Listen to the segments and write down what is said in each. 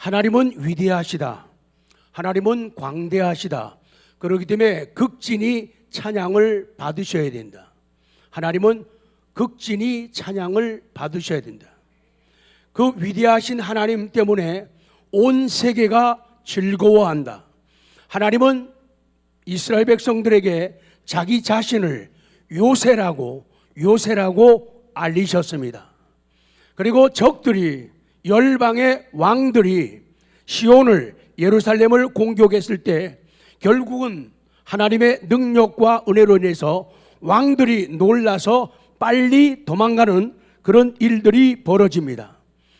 하나님은 위대하시다. 하나님은 광대하시다. 그렇기 때문에 극진히 찬양을 받으셔야 된다. 하나님은 극진히 찬양을 받으셔야 된다. 그 위대하신 하나님 때문에 온 세계가 즐거워한다. 하나님은 이스라엘 백성들에게 자기 자신을 요새라고 알리셨습니다. 그리고 적들이, 열방의 왕들이 시온을, 예루살렘을 공격했을 때 결국은 하나님의 능력과 은혜로 인해서 왕들이 놀라서 빨리 도망가는 그런 일들이 벌어집니다.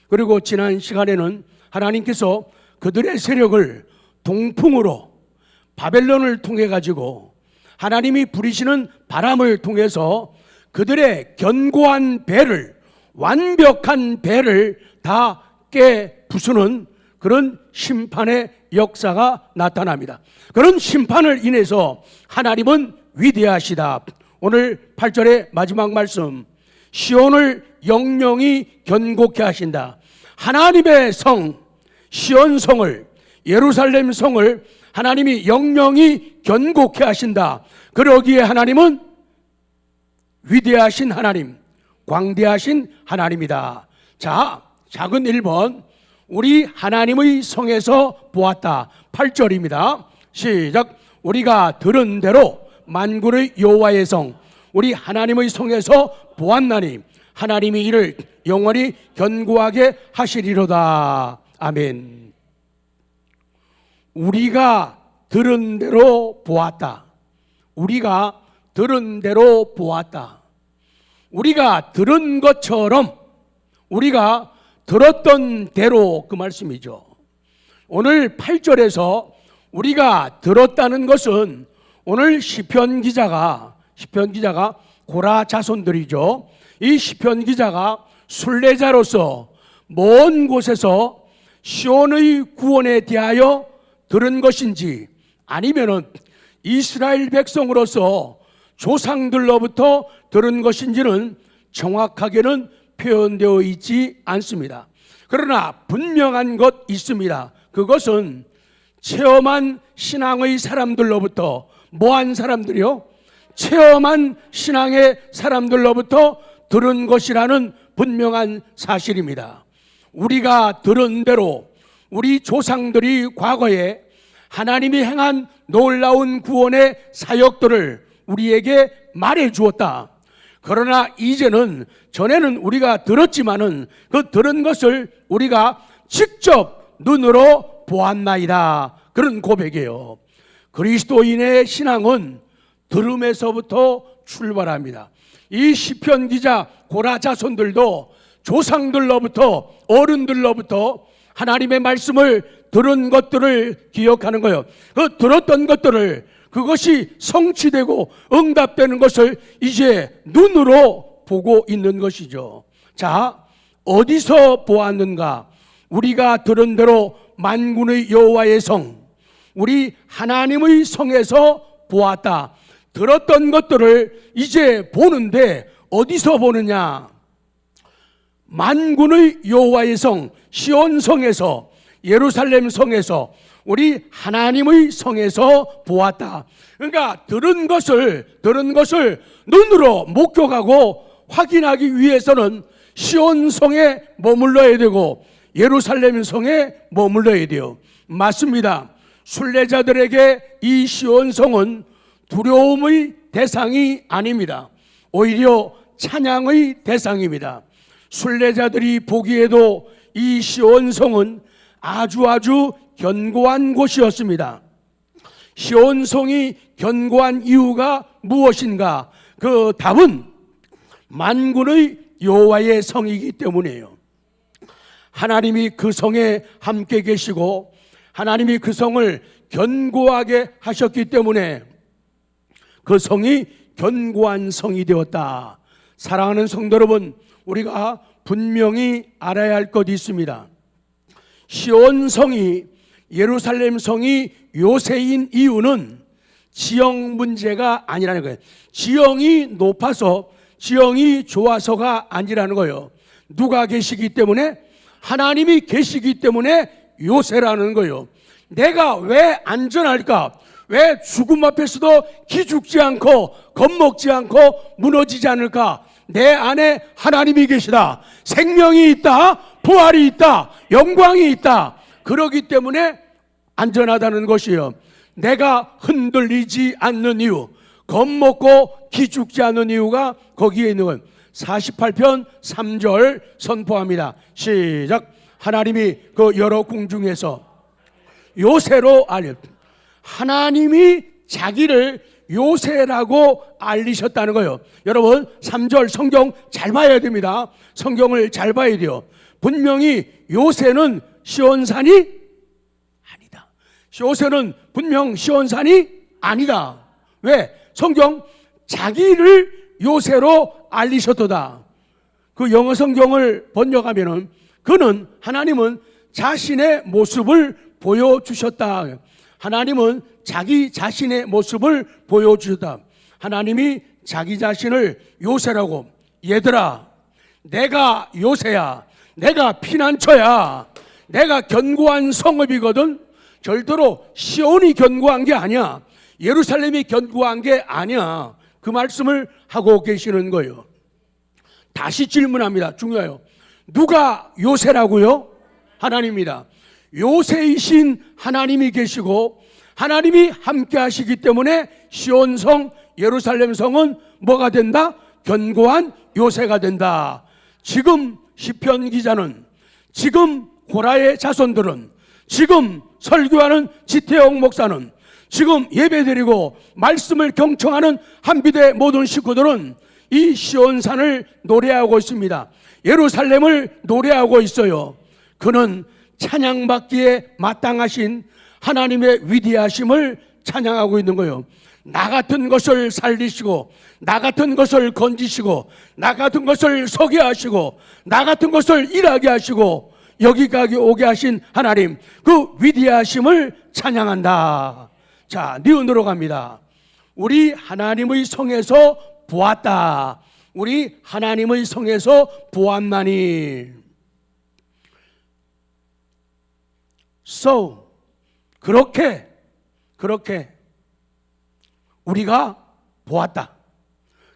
그리고 지난 시간에는 하나님께서 그들의 세력을 동풍으로, 바벨론을 통해 가지고 하나님이 부리시는 바람을 통해서 그들의 견고한 배를, 완벽한 배를 다 깨부수는 그런 심판의 역사가 나타납니다. 그런 심판을 인해서 하나님은 위대하시다. 오늘 8절의 마지막 말씀, 시온을 영영히 견고케 하신다. 하나님의 성, 시온성을, 예루살렘 성을 하나님이 영영히 견고케 하신다. 그러기에 하나님은 위대하신 하나님, 광대하신 하나님이다. 자, 작은 1번, 우리 하나님의 성에서 보았다. 8절입니다. 시작. 우리가 들은 대로 만군의 여호와의 성, 우리 하나님의 성에서 보았나니 하나님이 이를 영원히 견고하게 하시리로다. 아멘. 우리가 들은 대로 보았다. 우리가 들은 대로 보았다. 우리가 들은 것처럼, 우리가 들었던 대로, 그 말씀이죠. 오늘 8절에서 우리가 들었다는 것은 오늘 시편 기자가 고라 자손들이죠. 이 시편 기자가 순례자로서 먼 곳에서 시온의 구원에 대하여 들은 것인지, 아니면은 이스라엘 백성으로서 조상들로부터 들은 것인지는 정확하게는 표현되어 있지 않습니다. 그러나 분명한 것 있습니다. 그것은 체험한 신앙의 사람들로부터, 뭐한 사람들이요? 체험한 신앙의 사람들로부터 들은 것이라는 분명한 사실입니다. 우리가 들은 대로 우리 조상들이 과거에 하나님이 행한 놀라운 구원의 사역들을 우리에게 말해 주었다. 그러나 이제는, 전에는 우리가 들었지만은 그 들은 것을 우리가 직접 눈으로 보았나이다. 그런 고백이에요. 그리스도인의 신앙은 들음에서부터 출발합니다. 이 시편 기자 고라 자손들도 조상들로부터, 어른들로부터 하나님의 말씀을 들은 것들을 기억하는 거예요. 그 들었던 것들을, 그것이 성취되고 응답되는 것을 이제 눈으로 보고 있는 것이죠. 자, 어디서 보았는가? 우리가 들은 대로 만군의 여호와의 성, 우리 하나님의 성에서 보았다. 들었던 것들을 이제 보는데 어디서 보느냐? 만군의 여호와의 성, 시온 성에서, 예루살렘 성에서, 우리 하나님의 성에서 보았다. 그러니까 들은 것을 눈으로 목격하고 확인하기 위해서는 시온 성에 머물러야 되고 예루살렘 성에 머물러야 돼요. 맞습니다. 순례자들에게 이 시온 성은 두려움의 대상이 아닙니다. 오히려 찬양의 대상입니다. 순례자들이 보기에도 이 시온 성은 아주 견고한 곳이었습니다. 시온 성이 견고한 이유가 무엇인가? 그 답은 만군의 여호와의 성이기 때문이에요. 하나님이 그 성에 함께 계시고 하나님이 그 성을 견고하게 하셨기 때문에 그 성이 견고한 성이 되었다. 사랑하는 성도 여러분, 우리가 분명히 알아야 할 것이 있습니다. 시온 성이, 예루살렘 성이 요새인 이유는 지형 문제가 아니라는 거예요. 지형이 높아서, 지형이 좋아서가 아니라는 거예요. 누가 계시기 때문에? 하나님이 계시기 때문에 요새라는 거예요. 내가 왜 안전할까? 왜 죽음 앞에서도 기죽지 않고 겁먹지 않고 무너지지 않을까? 내 안에 하나님이 계시다. 생명이 있다. 부활이 있다. 영광이 있다. 그러기 때문에 안전하다는 것이요. 내가 흔들리지 않는 이유, 겁먹고 기죽지 않는 이유가 거기에 있는 건 48편 3절 선포합니다. 시작. 하나님이 그 여러 궁 중에서 요새로 하나님이 자기를 요새라고 알리셨다는 거예요. 여러분 3절 성경 잘 봐야 됩니다. 성경을 잘 봐야 돼요. 분명히 요새는 시온산이 아니다. 요새는 분명 시온산이 아니다. 왜? 성경 자기를 요새로 알리셨도다. 그 영어 성경을 번역하면은 그는 하나님은 자신의 모습을 보여주셨다. 하나님은 자기 자신의 모습을 보여주셨다. 하나님이 자기 자신을 요새라고. 얘들아, 내가 요새야. 내가 피난처야. 내가 견고한 성읍이거든. 절대로 시온이 견고한 게 아니야. 예루살렘이 견고한 게 아니야. 그 말씀을 하고 계시는 거예요. 다시 질문합니다. 중요해요. 누가 요새라고요? 하나님입니다. 요새이신 하나님이 계시고 하나님이 함께 하시기 때문에 시온성, 예루살렘성은 뭐가 된다? 견고한 요새가 된다. 지금 시편 기자는, 지금 고라의 자손들은, 지금 설교하는 지태영 목사는, 지금 예배드리고 말씀을 경청하는 한비대 모든 식구들은 이 시온산을 노래하고 있습니다. 예루살렘을 노래하고 있어요. 그는 찬양받기에 마땅하신 하나님의 위대하심을 찬양하고 있는 거예요. 나 같은 것을 살리시고, 나 같은 것을 건지시고, 나 같은 것을 서게 하시고, 나 같은 것을 일하게 하시고, 여기까지 오게 하신 하나님, 그 위대하심을 찬양한다. 자, 니은으로 갑니다. 우리 하나님의 성에서 보았다. 우리 하나님의 성에서 보았나니. So, 그렇게 우리가 보았다.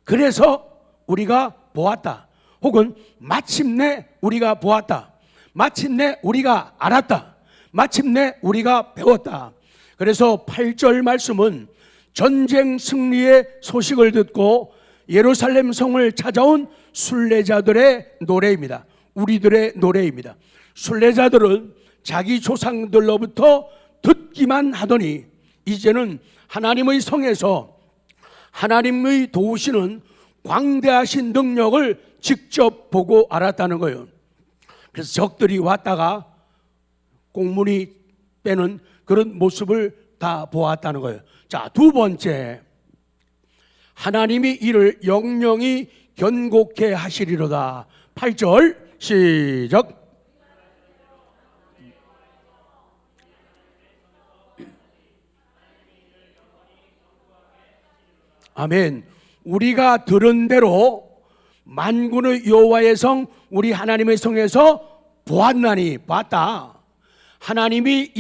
그래서 우리가 보았다. 혹은 마침내 우리가 보았다. 마침내 우리가 알았다. 마침내 우리가 배웠다. 그래서 8절 말씀은 전쟁 승리의 소식을 듣고 예루살렘 성을 찾아온 순례자들의 노래입니다. 우리들의 노래입니다. 순례자들은 자기 조상들로부터 듣기만 하더니 이제는 하나님의 성에서 하나님의 도우시는 광대하신 능력을 직접 보고 알았다는 거예요. 그래서 적들이 왔다가 꽁무니 빼는 그런 모습을 다 보았다는 거예요. 자, 두 번째, 하나님이 이를 영영히 견고케 하시리로다. 8절 시작. 아멘. 우리가 들은 대로 만군의 여호와의 성, 우리 하나님의 성에서 보았나니, 봤다. 하나님이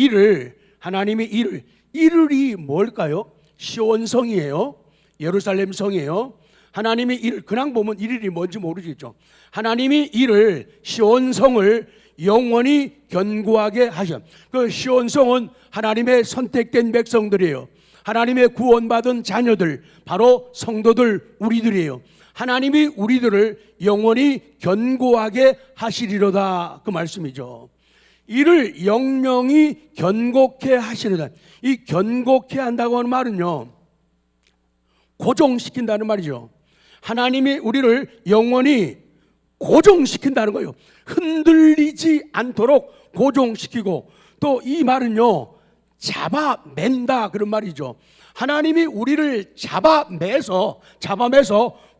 이를이 뭘까요? 시온성이에요. 예루살렘 성이에요. 하나님이 이를, 그냥 보면 이를이 뭔지 모르겠죠. 하나님이 이를, 시온성을 영원히 견고하게 하셔. 그 시온성은 하나님의 선택된 백성들이에요. 하나님의 구원받은 자녀들, 바로 성도들, 우리들이에요. 하나님이 우리들을 영원히 견고하게 하시리로다, 그 말씀이죠. 이를 영영히 견고케 하시리로다. 이 견고케 한다고 하는 말은요, 고정시킨다는 말이죠. 하나님이 우리를 영원히 고정시킨다는 거예요. 흔들리지 않도록 고정시키고, 또 이 말은요, 잡아맨다, 그런 말이죠. 하나님이 우리를 잡아매서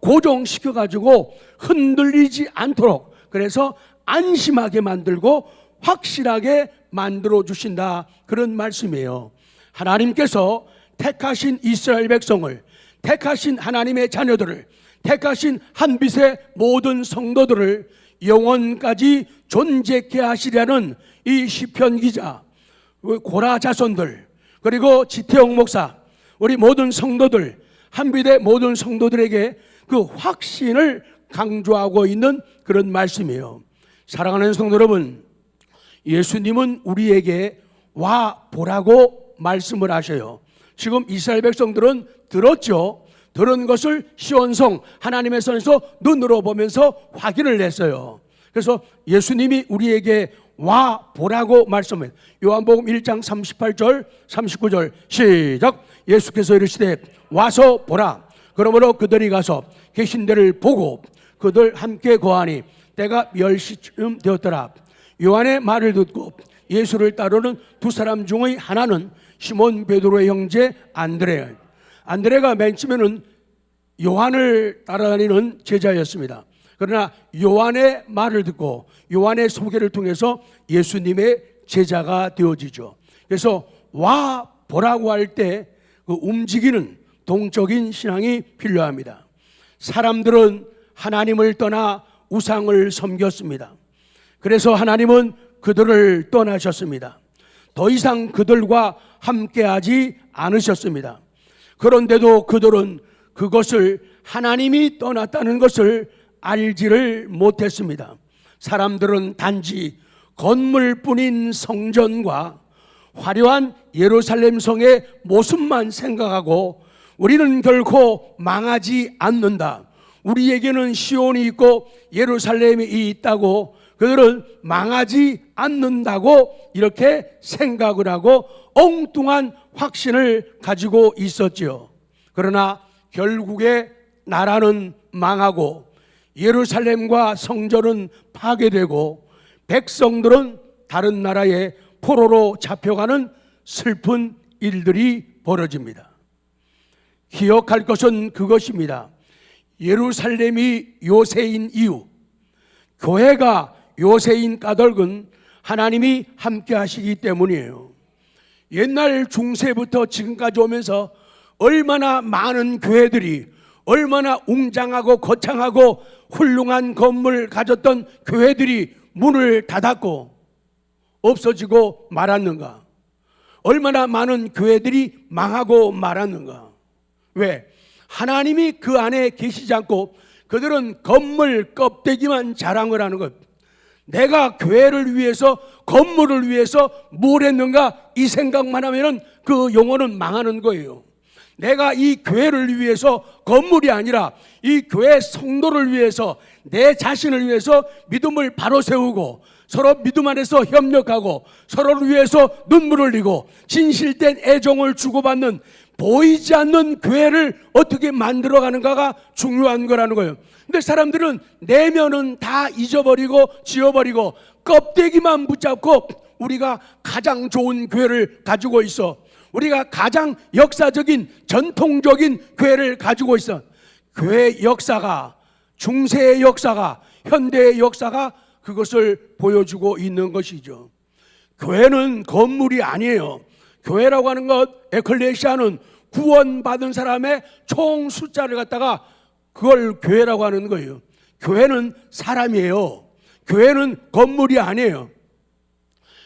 고정시켜가지고 흔들리지 않도록, 그래서 안심하게 만들고 확실하게 만들어 주신다, 그런 말씀이에요. 하나님께서 택하신 이스라엘 백성을, 택하신 하나님의 자녀들을, 택하신 한빛의 모든 성도들을 영원까지 존재케 하시려는 이 시편 기자, 고라 자손들, 그리고 지태영 목사, 우리 모든 성도들, 한비대 모든 성도들에게 그 확신을 강조하고 있는 그런 말씀이에요. 사랑하는 성도 여러분, 예수님은 우리에게 와 보라고 말씀을 하셔요. 지금 이스라엘 백성들은 들었죠. 들은 것을 시온성 하나님의 선에서 눈으로 보면서 확인을 했어요. 그래서 예수님이 우리에게 와 보라고 말씀해요. 요한복음 1장 38절 39절 시작. 예수께서 이르시되 와서 보라. 그러므로 그들이 가서 계신 데를 보고 그들 함께 거하니 때가 10시쯤 되었더라. 요한의 말을 듣고 예수를 따르는 두 사람 중의 하나는 시몬 베드로의 형제 안드레. 안드레가 맨 처음에는 요한을 따라다니는 제자였습니다. 그러나 요한의 말을 듣고 요한의 소개를 통해서 예수님의 제자가 되어지죠. 그래서 와 보라고 할 때 그 움직이는 동적인 신앙이 필요합니다. 사람들은 하나님을 떠나 우상을 섬겼습니다. 그래서 하나님은 그들을 떠나셨습니다. 더 이상 그들과 함께하지 않으셨습니다. 그런데도 그들은 그것을 하나님이 떠났다는 것을 알지를 못했습니다. 사람들은 단지 건물뿐인 성전과 화려한 예루살렘 성의 모습만 생각하고 우리는 결코 망하지 않는다. 우리에게는 시온이 있고 예루살렘이 있다고 그들은 망하지 않는다고 이렇게 생각을 하고 엉뚱한 확신을 가지고 있었지요. 그러나 결국에 나라는 망하고 예루살렘과 성전은 파괴되고 백성들은 다른 나라에 포로로 잡혀가는 슬픈 일들이 벌어집니다. 기억할 것은 그것입니다. 예루살렘이 요새인 이유, 교회가 요새인 까닭은 하나님이 함께 하시기 때문이에요. 옛날 중세부터 지금까지 오면서 얼마나 많은 교회들이 얼마나 웅장하고 거창하고 훌륭한 건물 가졌던 교회들이 문을 닫았고 없어지고 말았는가? 얼마나 많은 교회들이 망하고 말았는가? 왜? 하나님이 그 안에 계시지 않고 그들은 건물 껍데기만 자랑을 하는 것. 내가 교회를 위해서 건물을 위해서 뭘 했는가 이 생각만 하면은 그 영혼은 망하는 거예요. 내가 이 교회를 위해서 건물이 아니라 이 교회 성도를 위해서 내 자신을 위해서 믿음을 바로 세우고 서로 믿음 안에서 협력하고 서로를 위해서 눈물을 흘리고 진실된 애정을 주고받는 보이지 않는 교회를 어떻게 만들어가는가가 중요한 거라는 거예요. 근데 사람들은 내면은 다 잊어버리고 지워버리고 껍데기만 붙잡고 우리가 가장 좋은 교회를 가지고 있어. 우리가 가장 역사적인 전통적인 교회를 가지고 있어. 교회 역사가 중세의 역사가 현대의 역사가 그것을 보여주고 있는 것이죠. 교회는 건물이 아니에요. 교회라고 하는 것, 에클레시아는 구원받은 사람의 총 숫자를 갖다가 그걸 교회라고 하는 거예요. 교회는 사람이에요. 교회는 건물이 아니에요.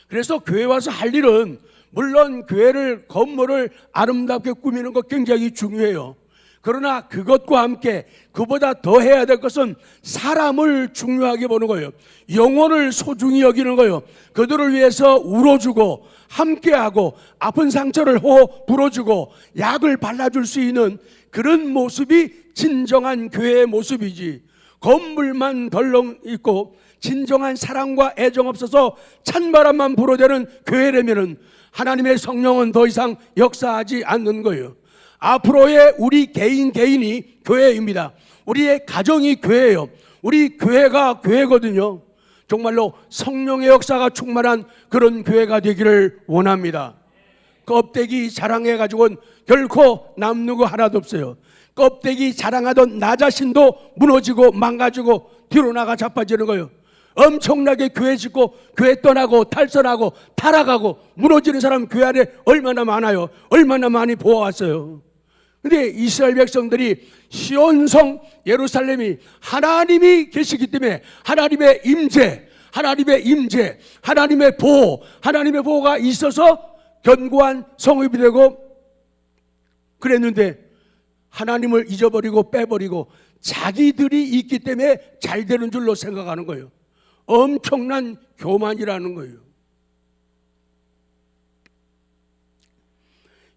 그래서 교회 와서 할 일은 물론 교회를 건물을 아름답게 꾸미는 것 굉장히 중요해요. 그러나 그것과 함께 그보다 더 해야 될 것은 사람을 중요하게 보는 거예요. 영혼을 소중히 여기는 거예요. 그들을 위해서 울어주고 함께하고 아픈 상처를 불어주고 약을 발라줄 수 있는 그런 모습이 진정한 교회의 모습이지. 건물만 덜렁 있고 진정한 사랑과 애정 없어서 찬바람만 불어대는 교회라면은 하나님의 성령은 더 이상 역사하지 않는 거예요. 앞으로의 우리 개인이 교회입니다. 우리의 가정이 교회예요. 우리 교회가 교회거든요. 정말로 성령의 역사가 충만한 그런 교회가 되기를 원합니다. 껍데기 자랑해가지고는 결코 남는 거 하나도 없어요. 껍데기 자랑하던 나 자신도 무너지고 망가지고 뒤로 나가 자빠지는 거예요. 엄청나게 교회 짓고 교회 떠나고 탈선하고 타락하고 무너지는 사람 교회 안에 얼마나 많아요. 얼마나 많이 보아왔어요. 근데 이스라엘 백성들이 시온성 예루살렘이 하나님이 계시기 때문에 하나님의 임재, 하나님의 임재, 하나님의 보호, 하나님의 보호가 있어서 견고한 성읍이 되고 그랬는데 하나님을 잊어버리고 빼버리고 자기들이 있기 때문에 잘 되는 줄로 생각하는 거예요. 엄청난 교만이라는 거예요.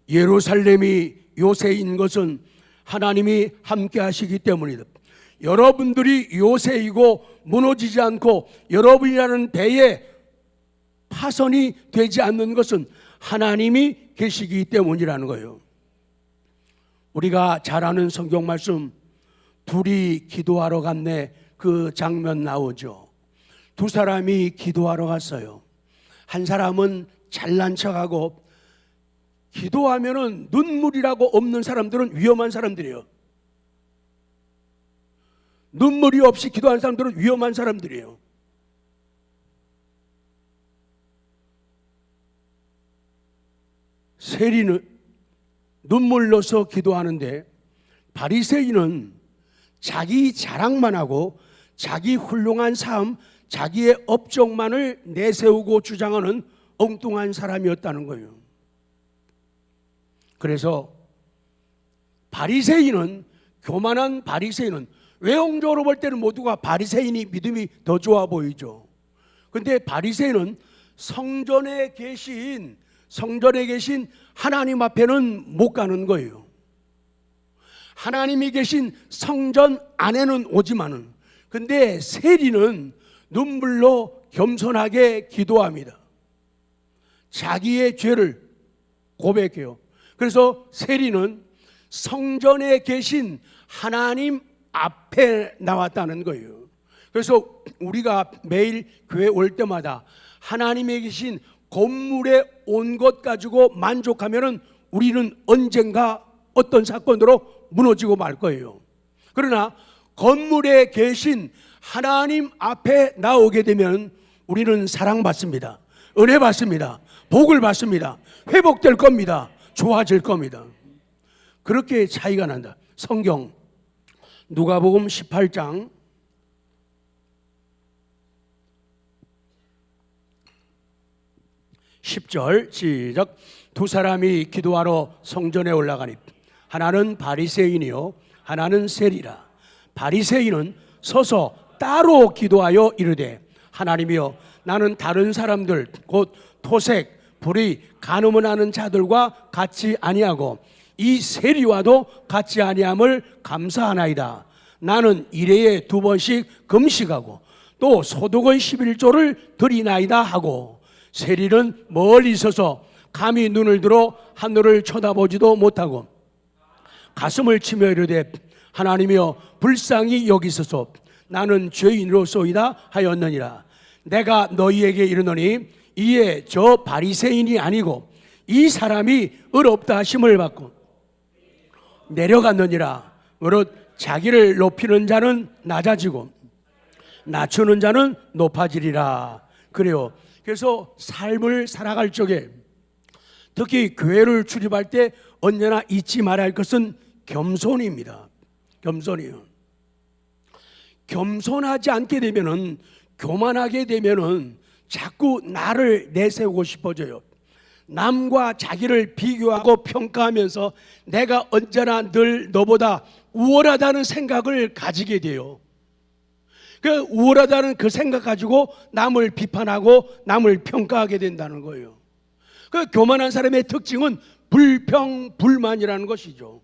예루살렘이 요새인 것은 하나님이 함께 하시기 때문이다. 여러분들이 요새이고 무너지지 않고 여러분이라는 배에 파손이 되지 않는 것은 하나님이 계시기 때문이라는 거예요. 우리가 잘 아는 성경 말씀, 둘이 기도하러 갔네, 그 장면 나오죠. 두 사람이 기도하러 갔어요. 한 사람은 잘난 척하고, 기도하면은 눈물이라고 없는 사람들은 위험한 사람들이에요. 눈물이 없이 기도하는 사람들은 위험한 사람들이에요. 세리는 눈물 넣어서 기도하는데, 바리새인은 자기 자랑만 하고 자기 훌륭한 삶, 자기의 업적만을 내세우고 주장하는 엉뚱한 사람이었다는 거예요. 그래서 바리새인은, 교만한 바리새인은, 외형적으로 볼 때는 모두가 바리새인이 믿음이 더 좋아 보이죠. 그런데 바리새인은 성전에 계신 하나님 앞에는 못 가는 거예요. 하나님이 계신 성전 안에는 오지만은, 근데 세리는 눈물로 겸손하게 기도합니다. 자기의 죄를 고백해요. 그래서 세리는 성전에 계신 하나님 앞에 나왔다는 거예요. 그래서 우리가 매일 교회 올 때마다 하나님에 계신 건물에 온 것 가지고 만족하면은 우리는 언젠가 어떤 사건으로 무너지고 말 거예요. 그러나 건물에 계신 하나님 앞에 나오게 되면 우리는 사랑받습니다. 은혜 받습니다. 복을 받습니다. 회복될 겁니다. 좋아질 겁니다. 그렇게 차이가 난다. 성경 누가복음 18장 10절 시작. 두 사람이 기도하러 성전에 올라가니 하나는 바리새인이요 하나는 세리라. 바리새인은 서서 따로 기도하여 이르되, 하나님이여, 나는 다른 사람들 곧 토색, 불의, 간음을 하는 자들과 같이 아니하고 이 세리와도 같이 아니함을 감사하나이다. 나는 일회에 2번씩 금식하고 또 소득의 11조를 드리나이다 하고, 세리는 멀리 서서 감히 눈을 들어 하늘을 쳐다보지도 못하고 가슴을 치며 이르되, 하나님이여, 불쌍히 여기소서. 나는 죄인으로소이다 하였느니라. 내가 너희에게 이르노니 이에 저 바리새인이 아니고 이 사람이 의롭다 하심을 받고 내려갔느니라. 무릇 자기를 높이는 자는 낮아지고 낮추는 자는 높아지리라. 그래요. 그래서 삶을 살아갈 적에, 특히 교회를 출입할 때 언제나 잊지 말아야 할 것은 겸손입니다. 겸손이요. 겸손하지 않게 되면은, 교만하게 되면은 자꾸 나를 내세우고 싶어져요. 남과 자기를 비교하고 평가하면서 내가 언제나 늘 너보다 우월하다는 생각을 가지게 돼요. 그 우월하다는 그 생각 가지고 남을 비판하고 남을 평가하게 된다는 거예요. 그 교만한 사람의 특징은 불평불만이라는 것이죠.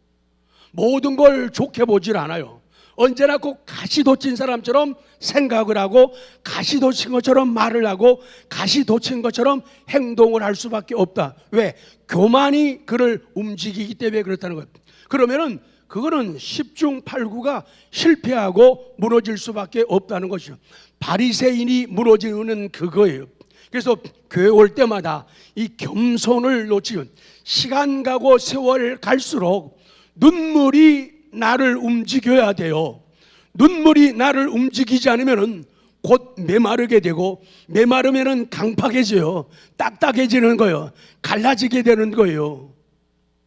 모든 걸 좋게 보질 않아요. 언제나 꼭 가시돋친 사람처럼 생각을 하고 가시돋친 것처럼 말을 하고 가시돋친 것처럼 행동을 할 수밖에 없다. 왜? 교만이 그를 움직이기 때문에 그렇다는 거예요. 그러면은 그거는 10중 8구가 실패하고 무너질 수밖에 없다는 것이죠. 바리새인이 무너지는 그거예요. 그래서 교회 올 때마다 이 겸손을 놓치면 시간 가고 세월 갈수록 눈물이 나를 움직여야 돼요. 눈물이 나를 움직이지 않으면 곧 메마르게 되고, 메마르면 강팍해져요. 딱딱해지는 거예요. 갈라지게 되는 거예요.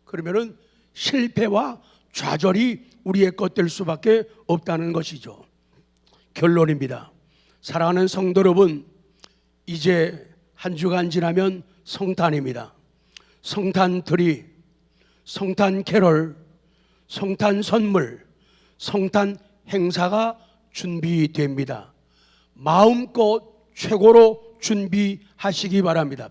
그러면 실패와 좌절이 우리의 것 될 수밖에 없다는 것이죠. 결론입니다. 사랑하는 성도 여러분, 이제 한 주간 지나면 성탄입니다. 성탄 트리, 성탄 캐럴, 성탄 선물, 성탄 행사가 준비됩니다. 마음껏 최고로 준비하시기 바랍니다.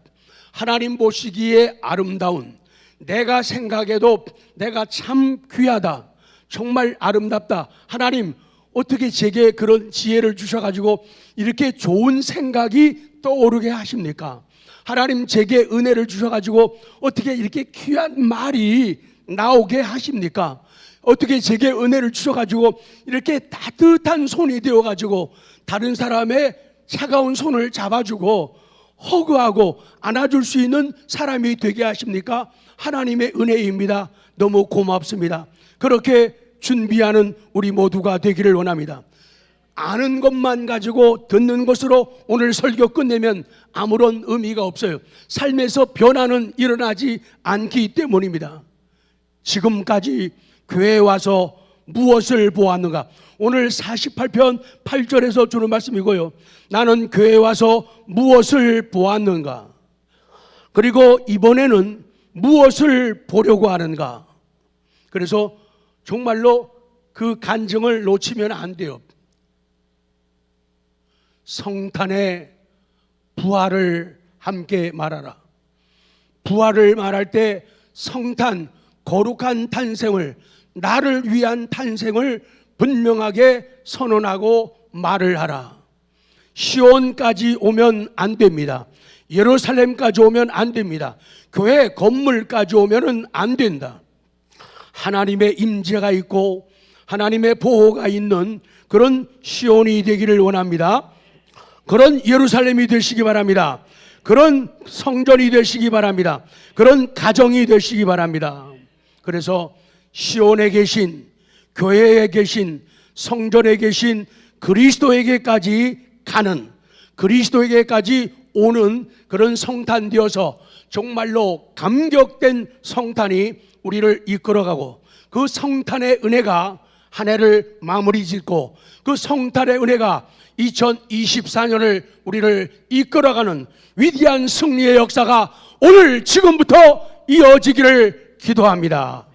하나님 보시기에 아름다운, 내가 생각해도 내가 참 귀하다, 정말 아름답다, 하나님 어떻게 제게 그런 지혜를 주셔가지고 이렇게 좋은 생각이 떠오르게 하십니까? 하나님 제게 은혜를 주셔가지고 어떻게 이렇게 귀한 말이 나오게 하십니까? 어떻게 제게 은혜를 주셔가지고 이렇게 따뜻한 손이 되어가지고 다른 사람의 차가운 손을 잡아주고 허그하고 안아줄 수 있는 사람이 되게 하십니까? 하나님의 은혜입니다. 너무 고맙습니다. 그렇게 준비하는 우리 모두가 되기를 원합니다. 아는 것만 가지고 듣는 것으로 오늘 설교 끝내면 아무런 의미가 없어요. 삶에서 변화는 일어나지 않기 때문입니다. 지금까지 교회에 와서 무엇을 보았는가? 오늘 48편 8절에서 주는 말씀이고요. 나는 교회에 와서 무엇을 보았는가? 그리고 이번에는 무엇을 보려고 하는가? 그래서 정말로 그 간증을 놓치면 안 돼요. 성탄의 부활을 함께 말하라. 부활을 말할 때 성탄, 거룩한 탄생을, 나를 위한 탄생을 분명하게 선언하고 말을 하라. 시온까지 오면 안 됩니다. 예루살렘까지 오면 안 됩니다. 교회 건물까지 오면은 안 된다. 하나님의 임재가 있고 하나님의 보호가 있는 그런 시온이 되기를 원합니다. 그런 예루살렘이 되시기 바랍니다. 그런 성전이 되시기 바랍니다. 그런 가정이 되시기 바랍니다. 그래서 시온에 계신, 교회에 계신, 성전에 계신 그리스도에게까지 가는, 그리스도에게까지 오는 그런 성탄 되어서 정말로 감격된 성탄이 우리를 이끌어가고 그 성탄의 은혜가 한 해를 마무리 짓고 그 성탄의 은혜가 2024년을 우리를 이끌어가는 위대한 승리의 역사가 오늘 지금부터 이어지기를 기도합니다.